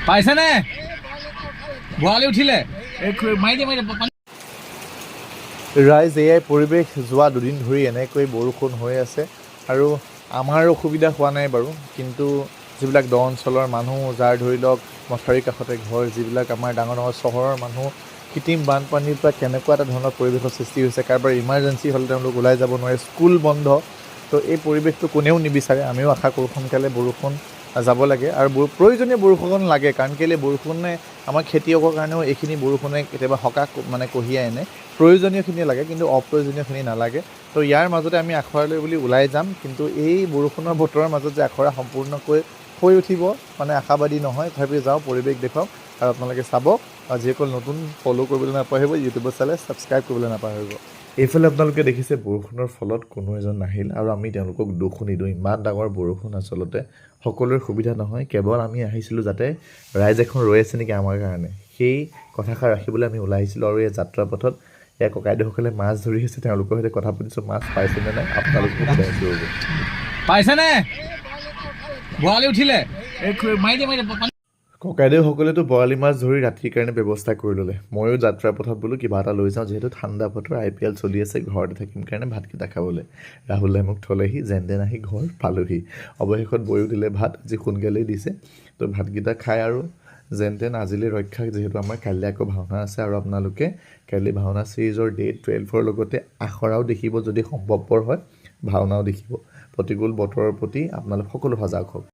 পাইছেনে বৰালি উঠিলে ৰাইজ এয়াই পৰিৱেশ যোৱা দুদিন ধৰি এনেকৈ বৰষুণ হৈ আছে আৰু আমাৰ অসুবিধা হোৱা নাই বাৰু কিন্তু যিবিলাক দ অঞ্চলৰ মানুহ যাৰ ধৰি লওক মথাউৰিৰ কাষতে ঘৰ যিবিলাক আমাৰ ডাঙৰ ডাঙৰ চহৰৰ মানুহ কৃত্ৰিম বানপানীৰ পৰা কেনেকুৱা এটা ধৰণৰ পৰিৱেশৰ সৃষ্টি হৈছে কাৰোবাৰ ইমাৰ্জেঞ্চি হ'লে তেওঁলোক ওলাই যাব নোৱাৰে স্কুল বন্ধ তো এই পৰিৱেশটো কোনেও নিবিচাৰে আমিও আশা কৰোঁ সোনকালে বৰষুণ যাব লাগে আৰু প্ৰয়োজনীয় বৰষুণ লাগে কাৰণ কেলৈ বৰষুণে আমাৰ খেতিয়কৰ কাৰণেও এইখিনি বৰষুণে কেতিয়াবা সকাহ কঢ়িয়াই আনে প্ৰয়োজনীয়খিনি লাগে কিন্তু অপ্ৰয়োজনীয়খিনি নালাগে তো ইয়াৰ মাজতে আমি আখৰালৈ বুলি ওলাই যাম কিন্তু এই বৰষুণৰ বতৰৰ মাজত যে আখৰা সম্পূৰ্ণকৈ হৈ উঠিব মানে আশাবাদী নহয় তথাপি যাওঁ পৰিৱেশ দেখুৱাওক আৰু আপোনালোকে চাব আৰু যিসকল নতুন ফ'ল' কৰিবলৈ নাপাহৰিব ইউটিউবৰ চালে ছাবস্ক্ৰাইব কৰিবলৈ নাপাহৰিব এইফালে আপোনালোকে দেখিছে বৰষুণৰ ফলত কোনো এজন নাহিল আৰু আমি তেওঁলোকক দুখ নিদিওঁ ইমান ডাঙৰ বৰষুণ আচলতে সকলোৰে সুবিধা নহয় কেৱল আমি আহিছিলোঁ যাতে ৰাইজ এখন ৰৈ আছে নেকি আমাৰ কাৰণে সেই কথাষাৰ ৰাখিবলৈ আমি ওলাই আহিছিলোঁ আৰু এই যাত্ৰা পথত এয়া ককাইদেউসকলে মাছ ধৰি আছে তেওঁলোকৰ সৈতে কথা পাতিছোঁ মাছ পাইছেনে নাই আপোনালোকে সুধিছোঁ পাইছেনে বৰালি উঠিলে ককাইদেউসকলেতো বৰালি মাছ ধৰি ৰাতিৰ কাৰণে ব্যৱস্থা কৰি ল'লে ময়ো যাত্ৰা পথত বোলো কিবা এটা লৈ যাওঁ যিহেতু ঠাণ্ডা বতৰ IPL চলি আছে ঘৰতে থাকিম কাৰণে ভাতকেইটা খাবলৈ ৰাহুলে মোক থ'লেহি যেন তেন আহি ঘৰ পালোহি অৱশেষত বৈও দিলে ভাত আজি সোনকালেই দিছে তো ভাতকেইটা খাই আৰু যেন তেন আজিলৈ ৰক্ষা যিহেতু আমাৰ কাইলৈ আকৌ ভাওনা আছে আৰু আপোনালোকে কাইলৈ ভাওনা ছিৰিজৰ ডে 12ৰ লগতে আখৰাও দেখিব যদি সম্ভৱপৰ হয় ভাওনাও দেখিব প্ৰতিকূল বতৰৰ প্ৰতি আপোনালোক সকলো সজাগ হওক